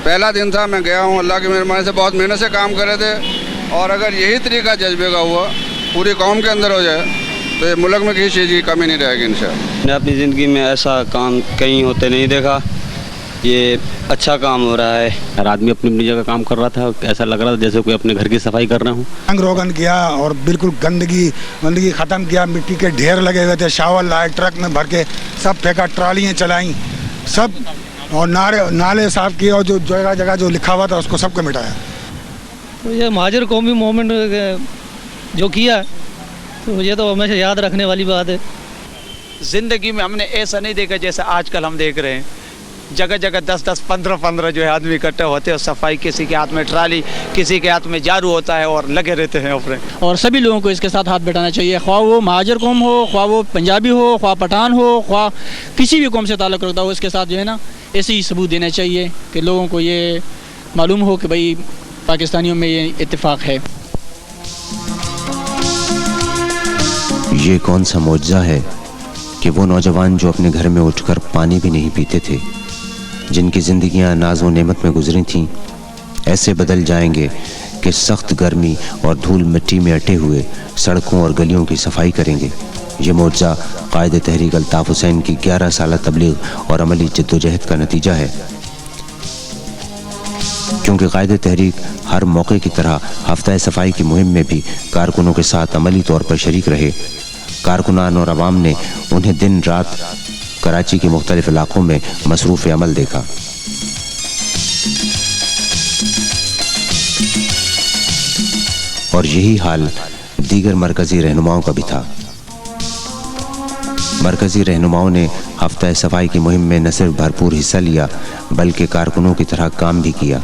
पहला दिन था, मैं गया हूँ, अल्लाह की मेहरबानी से बहुत मेहनत से काम कर रहे थे और अगर यही तरीका जज्बे का हुआ पूरी कौम के अंदर हो जाए तो ये मुल्क में किसी चीज़ की कमी नहीं रहेगी इंशाअल्लाह। मैंने अपनी ज़िंदगी में ऐसा काम कहीं होते नहीं देखा, ये अच्छा काम हो रहा है। हर आदमी अपनी अपनी जगह काम कर रहा था, ऐसा लग रहा था जैसे कोई अपने घर की सफाई कर रहा हूँ। रंग रोगन किया और बिल्कुल गंदगी ख़त्म किया। मिट्टी के ढेर लगे हुए थे, शावर लाए, ट्रक में भर के सब फेंका, ट्रालियाँ चलाई सब, और नाले साफ़ किए और जो जगह जगह जो लिखा हुआ था उसको सबको मिटाया। तो ये महाजर कौमी मूवमेंट जो किया तो ये तो हमेशा याद रखने वाली बात है। ज़िंदगी में हमने ऐसा नहीं देखा जैसे आजकल हम देख रहे हैं, जगह जगह 10-10, 15-15 जो है आदमी इकट्ठे होते हैं और सफाई, किसी के हाथ में ट्राली, किसी के हाथ में झाड़ू होता है और लगे रहते हैं अपने। और सभी लोगों को इसके साथ हाथ बैठाना चाहिए, ख्वाह वो महाजर कौम हो, ख्वाह वो पंजाबी हो, ख्वाह पठान हो, ख्वाह किसी भी कौम से ताल्लुक़ रखता हो, इसके साथ जो है ना ऐसे ही सबूत देना चाहिए कि लोगों को ये मालूम हो कि भाई पाकिस्तानियों में ये इत्तेफाक है। ये कौन सा मौजज़ा है कि वो नौजवान जो अपने घर में उठकर पानी भी नहीं पीते थे, जिनकी ज़िंदगियां नाज व नेमत में गुजरी थीं, ऐसे बदल जाएंगे कि सख्त गर्मी और धूल मिट्टी में अटे हुए सड़कों और गलियों की सफाई करेंगे। ये मौजज़ा कायदे तहरीक अल्ताफ़ हुसैन की 11 साल तबलीग और अमली जद्दोजहद का नतीजा है, क्योंकि कायदे तहरीक हर मौके की तरह हफ्ता सफाई की मुहिम में भी कारकुनों के साथ अमली तौर पर शरीक रहे। कारकुनान और अवाम ने उन्हें दिन रात कराची के मुख्तलिफ इलाकों में मसरूफ़ अमल देखा। और यही हाल दीगर मरकज़ी रहनुमाओं का भी था। मरकज़ी रहनुमाओं ने हफ्ता सफाई की मुहिम में न सिर्फ भरपूर हिस्सा लिया बल्कि कारकुनों की तरह काम भी किया।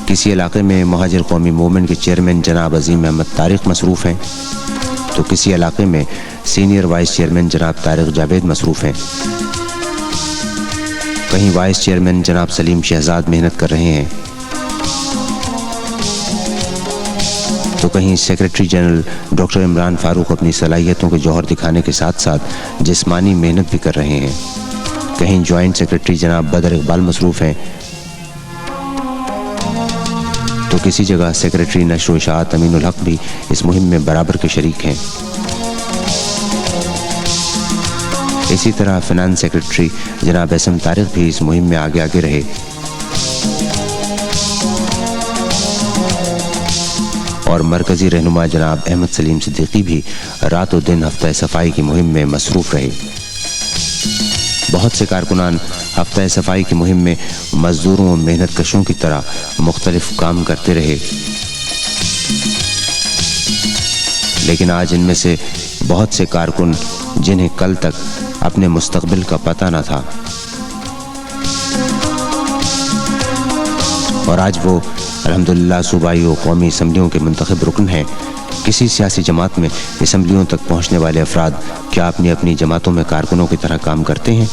किसी इलाके में महाजर कौमी मूवमेंट के चेयरमैन जनाब अजीम अहमद तारिक मसरूफ़ हैं तो किसी इलाके में सीनियर वाइस चेयरमैन जनाब तारिक जावेद मसरूफ़ हैं। कहीं वाइस चेयरमैन जनाब सलीम शहजाद मेहनत कर रहे हैं तो कहीं secretary general doctor Imran Farooq अपनी सलाहियतों के जौहर दिखाने के साथ साथ जिस्मानी मेहनत भी कर रहे हैं। कहीं जॉइंट सेक्रेटरी जनाब बदर इकबाल मसरूफ़ हैं तो किसी जगह सेक्रेटरी नशर व इशाअत अमीनुल हक भी इस मुहिम में बराबर के शरीक हैं। इसी तरह फिनांस सेक्रेटरी जनाब एसएम तारिक भी इस मुहिम में आगे आगे रहे। और मरकज़ी रहनुमा जनाब अहमद सलीम सिद्दीकी भी रातों दिन हफ्ता सफाई की मुहिम में मसरूफ़ रहे। बहुत से कारकुनान हफ्ता सफाई की मुहिम में मज़दूरों और मेहनत कशों की तरह मुख्तलिफ काम करते रहे। لیکن آج ان میں سے بہت سے کارکن جنہیں کل تک اپنے مستقبل کا پتہ نہ تھا، اور آج وہ الحمدللہ صوبائی و قومی اسمبلیوں کے منتخب رکن ہیں۔ کسی سیاسی جماعت میں اسمبلیوں تک پہنچنے والے افراد کیا اپنی اپنی جماعتوں میں کارکنوں کی طرح کام کرتے ہیں؟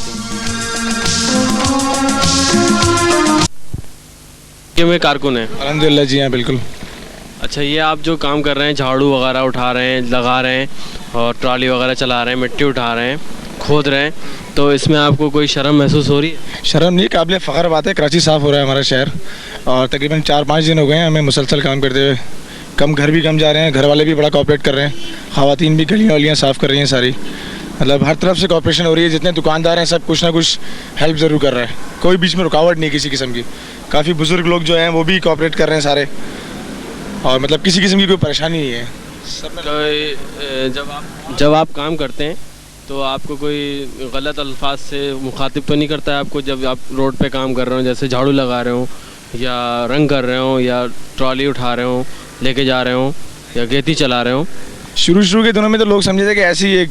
کہ میں کارکن ہیں؟ الحمدللہ جی ہاں بالکل۔ اچھا، یہ آپ جو کام کر رہے ہیں، جھاڑو وغیرہ اٹھا رہے ہیں، لگا رہے ہیں اور ٹرالی وغیرہ چلا رہے ہیں، مٹی اٹھا رہے ہیں، کھود رہے ہیں، تو اس میں آپ کو کوئی شرم محسوس ہو رہی ہے؟ شرم نہیں، قابل فخر بات ہے۔ کراچی صاف ہو رہا ہے ہمارا شہر، اور تقریباً 4-5 دن ہو گئے ہیں ہمیں مسلسل کام کرتے ہوئے۔ گھر بھی کم جا رہے ہیں، گھر والے بھی بڑا کوآپریٹ کر رہے ہیں، خواتین بھی گلیاں ولیاں صاف کر رہی ہیں ساری، مطلب ہر طرف سے کوآپریشن ہو رہی ہے۔ جتنے دکاندار ہیں سب کچھ نہ کچھ ہیلپ ضرور کر رہے ہیں، کوئی بیچ میں رکاوٹ نہیں کسی قسم کی۔ کافی بزرگ لوگ جو ہیں وہ بھی کوآپریٹ کر رہے ہیں سارے، اور مطلب کسی قسم کی کوئی پریشانی نہیں ہے۔ جب آپ کام کرتے ہیں تو آپ کو کوئی غلط الفاظ سے مخاطب تو نہیں کرتا ہے آپ کو؟ جب آپ روڈ پہ کام کر رہے ہوں، جیسے جھاڑو لگا رہے ہوں یا رنگ کر رہے ہوں یا ٹرالی اٹھا رہے ہوں، لے کے جا رہے ہوں یا گیتی چلا رہے ہوں؟ شروع کے دنوں میں تو لوگ سمجھے تھے کہ ایسی ایک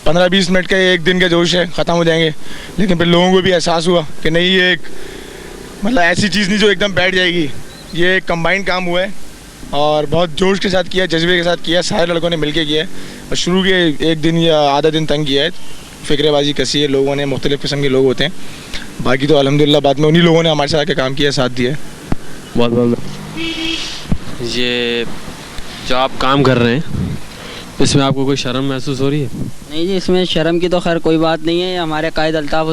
15-20 منٹ کا ایک دن کا جوش ہے، ختم ہو جائیں گے، لیکن پھر لوگوں کو بھی احساس ہوا کہ نہیں، یہ ایک مطلب ایسی چیز نہیں جو ایک دم بیٹھ جائے گی، یہ ایک کمبائنڈ کام ہوا ہے اور بہت جوش کے ساتھ کیا، جذبے کے ساتھ کیا، سارے لڑکوں نے مل کے کیا ہے، اور شروع کے ایک دن یا آدھا دن تنگ کیا ہے، فکرے بازی کسی ہے، لوگوں نے مختلف قسم کے لوگ ہوتے ہیں، باقی تو الحمدللہ بعد میں انہی لوگوں نے ہمارے ساتھ کام کیا، ساتھ دیا ہے۔ بہت بہت یہ جو آپ کام کر رہے ہیں اس میں آپ کو کوئی شرم محسوس ہو رہی ہے؟ نہیں جی، اس میں شرم کی تو خیر کوئی بات نہیں ہے۔ ہمارے قائد الطاف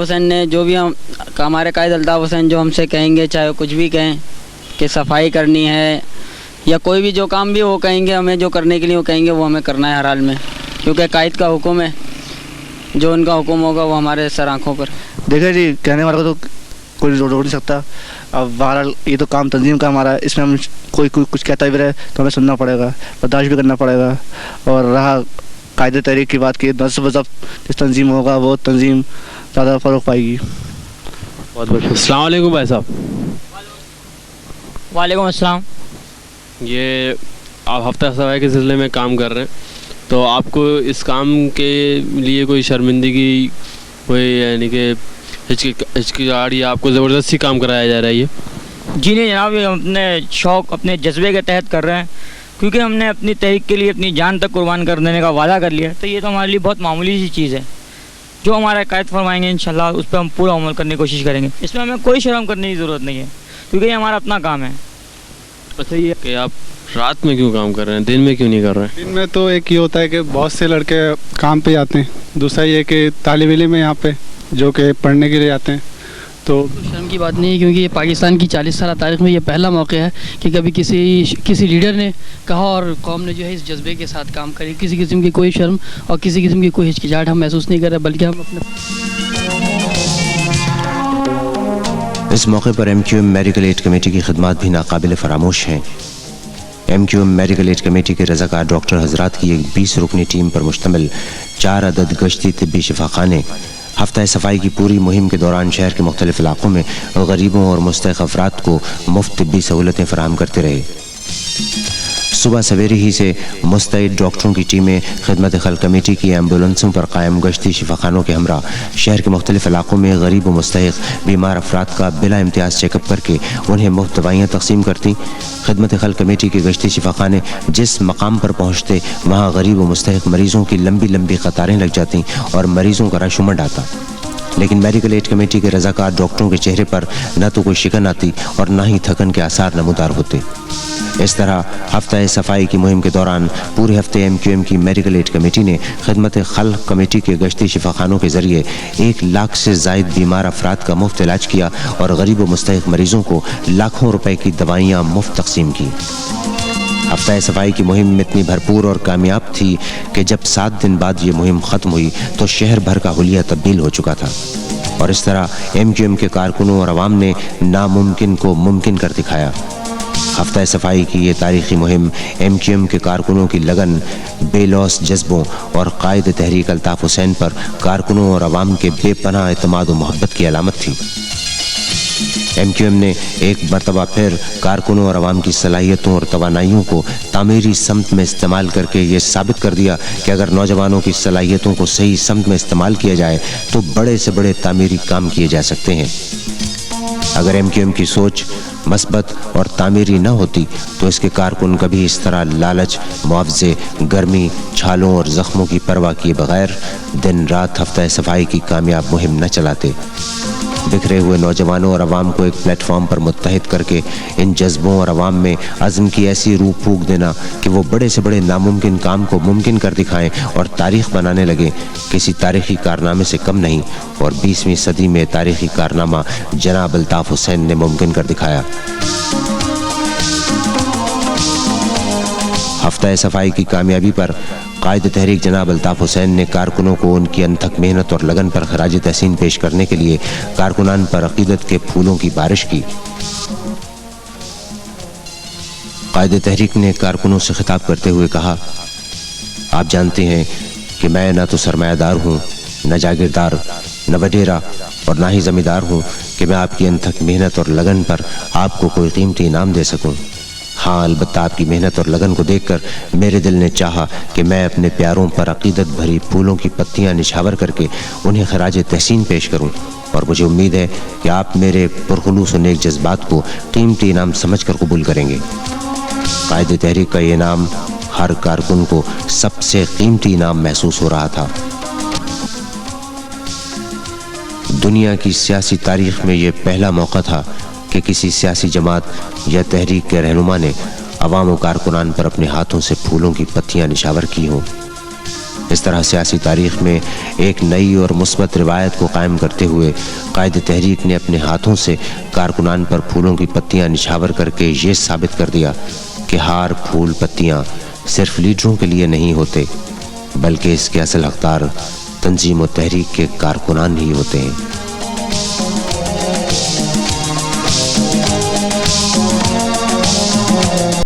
حسین نے جو بھی ہمارے قائد الطاف حسین جو ہم سے کہیں گے، چاہے کچھ بھی کہیں کہ صفائی کرنی ہے یا کوئی بھی جو کام بھی وہ کہیں گے، ہمیں جو کرنے کے لیے وہ کہیں گے وہ ہمیں کرنا ہے ہر حال میں، کیونکہ قائد کا حکم ہے، جو ان کا حکم ہوگا وہ ہمارے سر آنکھوں پر۔ دیکھیں جی، کہنے والے کو تو کوئی روک نہیں سکتا، اب بہرحال یہ تو کام تنظیم کا ہمارا، اس میں ہم کوئی کچھ کہتا بھی رہے تو ہمیں سننا پڑے گا، برداشت بھی کرنا پڑے گا۔ اور رہا قائد تحریک کی بات کی، نظم و ضبط جس تنظیم ہوگا وہ تنظیم زیادہ فروغ پائے گی۔ بہت بہت السلام علیکم بھائی صاحب۔ وعلیکم السلام۔ یہ آپ ہفتہ صفائی کے سلسلے میں کام کر رہے ہیں، تو آپ کو اس کام کے لیے کوئی شرمندگی، کوئی یعنی کہ ہچکچاہٹ یا آپ کو زبردستی کام کرایا جا رہا ہے؟ یہ جی نہیں جناب، یہ ہم اپنے شوق، اپنے جذبے کے تحت کر رہے ہیں، کیونکہ ہم نے اپنی تحریک کے لیے اپنی جان تک قربان کر دینے کا وعدہ کر لیا، تو یہ تو ہمارے لیے بہت معمولی سی چیز ہے۔ جو ہمارے قائد فرمائیں گے انشاءاللہ اس پہ ہم پورا عمل کرنے کی کوشش کریں گے، اس میں ہمیں کوئی شرم کرنے کی ضرورت نہیں ہے، کیونکہ یہ ہمارا اپنا کام ہے۔ اچھا، یہ کہ آپ رات میں کیوں کام کر رہے ہیں، دن میں کیوں نہیں کر رہے ہیں؟ دن میں تو ایک یہ ہوتا ہے کہ بہت سے لڑکے کام پہ جاتے ہیں، دوسرا یہ کہ طالب علم ہے یہاں پہ جو کہ پڑھنے کے لیے آتے ہیں، تو شرم کی بات نہیں ہے، کیونکہ یہ پاکستان کی 40 سالہ تاریخ میں یہ پہلا موقع ہے کہ کبھی کسی لیڈر نے کہا اور قوم نے جو ہے اس جذبے کے ساتھ کام کری۔ کسی قسم کی کوئی شرم اور کسی قسم کی کوئی ہچکچاہٹ ہم محسوس نہیں کر رہے، بلکہ ہم اپنے اس موقع پر M Q M medical aid committee کی خدمات بھی ناقابل فراموش ہیں۔ M Q M medical aid committee کے رضاکار ڈاکٹر حضرات کی ایک 20 رکنی ٹیم پر مشتمل 4 عدد گشتی طبی شفاخانے ہفتہ صفائی کی پوری مہم کے دوران شہر کے مختلف علاقوں میں غریبوں اور مستحق افراد کو مفت طبی سہولتیں فراہم کرتے رہے۔ صبح سویرے ہی سے مستعد ڈاکٹروں کی ٹیمیں خدمت خلق کمیٹی کی ایمبولنسوں پر قائم گشتی شفاخانوں کے ہمراہ شہر کے مختلف علاقوں میں غریب و مستحق بیمار افراد کا بلا امتیاز چیک اپ کر کے انہیں مفت دوائیاں تقسیم کرتی۔ خدمت خلق کمیٹی کے گشتی شفاخانے جس مقام پر پہنچتے وہاں غریب و مستحق مریضوں کی لمبی لمبی قطاریں لگ جاتی اور مریضوں کا رش امڈ آتا، لیکن میڈیکل ایڈ کمیٹی کے رضاکار ڈاکٹروں کے چہرے پر نہ تو کوئی شکن آتی اور نہ ہی تھکن کے آثار نمودار ہوتے۔ اس طرح ہفتہ صفائی کی مہم کے دوران پورے ہفتے ایم کیو ایم کی میڈیکل ایڈ کمیٹی نے خدمت خلق کمیٹی کے گشتی شفاخانوں کے ذریعے 1 لاکھ سے زائد بیمار افراد کا مفت علاج کیا اور غریب و مستحق مریضوں کو لاکھوں روپے کی دوائیاں مفت تقسیم کی۔ ہفتہ صفائی کی مہم اتنی بھرپور اور کامیاب تھی کہ جب 7 دن بعد یہ مہم ختم ہوئی تو شہر بھر کا حلیہ تبدیل ہو چکا تھا، اور اس طرح ایم کیو ایم کے کارکنوں اور عوام نے ناممکن کو ممکن کر دکھایا۔ ہفتہ صفائی کی یہ تاریخی مہم ایم کیو ایم کے کارکنوں کی لگن، بے لوث جذبوں اور قائد تحریک الطاف حسین پر کارکنوں اور عوام کے بے پناہ اعتماد و محبت کی علامت تھی۔ MQM ने एक मरतबा फिर कारकुनों और आवाम की सलाहियतों और तवानाइयों को तामीरी समत में इस्तेमाल करके ये साबित कर दिया कि अगर नौजवानों की सलाहियतों को सही समत में इस्तेमाल किया जाए तो बड़े से बड़े तामीरी काम किए जा सकते हैं। अगर MQM की सोच मस्बत और तामीरी न होती तो इसके कारकुन कभी इस तरह लालच, मुआवजे, गर्मी, छालों और ज़ख्मों की परवाह किए बगैर दिन रात हफ्ता सफाई की कामयाब मुहिम न चलाते। बिखरे हुए नौजवानों और आवाम को एक प्लेटफॉर्म पर मुत्तहिद करके इन जज्बों और आवाम में अज़्म की ऐसी रूह फूंक देना कि वो बड़े से बड़े नामुमकिन काम को मुमकिन कर दिखाएं और तारीख़ बनाने लगे, किसी तारीख़ी कारनामे से कम नहीं। और 20वीं सदी में तारीख़ी कारनामा जनाब अल्ताफ़ हुसैन ने मुमकिन कर दिखाया। हफ्ता सफाई की कामयाबी पर कायद तहरीक जनाब अल्ताफ़ हुसैन ने कारकुनों को उनकी अनथक मेहनत और लगन पर खराज तहसीन पेश करने के लिए कारकुनान पर अकीदत के फूलों की बारिश की। कायद तहरीक ने कारकुनों से खिताब करते हुए कहा, आप जानते हैं कि मैं न तो सरमायादार हूँ, न जागीरदार, न वडेरा और ना ही ज़मींदार हूँ कि मैं आपकी अनथक मेहनत और लगन पर आपको कोई कीमती इनाम दे सकूँ। हाँ, अलबत्ता आपकी मेहनत और लगन को देखकर मेरे दिल ने चाहा कि मैं अपने प्यारों पर अकीदत भरी फूलों की पत्तियां निछावर करके उन्हें खराज तहसीन पेश करूं, और मुझे उम्मीद है कि आप मेरे पुरखुलूस और नेक जज्बात को कीमती इनाम समझकर कबूल करेंगे। कायदे तहरीक का ये इनाम हर कारकुन को सबसे कीमती इनाम महसूस हो रहा था। दुनिया की सियासी तारीख में ये पहला मौका था कि किसी सियासी जमात या तहरीक के रहनुमा ने अवाम व कारकुनान पर अपने हाथों से फूलों की पत्तियां निछावर की हों। इस तरह सियासी तारीख में एक नई और मुस्बत रिवायत को कायम करते हुए कायद तहरीक ने अपने हाथों से कारकुनान पर फूलों की पत्तियां निछावर करके ये साबित कर दिया कि हार, फूल, पत्तियां सिर्फ लीडरों के लिए नहीं होते, बल्कि इसके असल हकदार तंजीम व तहरीक के कारकुनान ही होते हैं।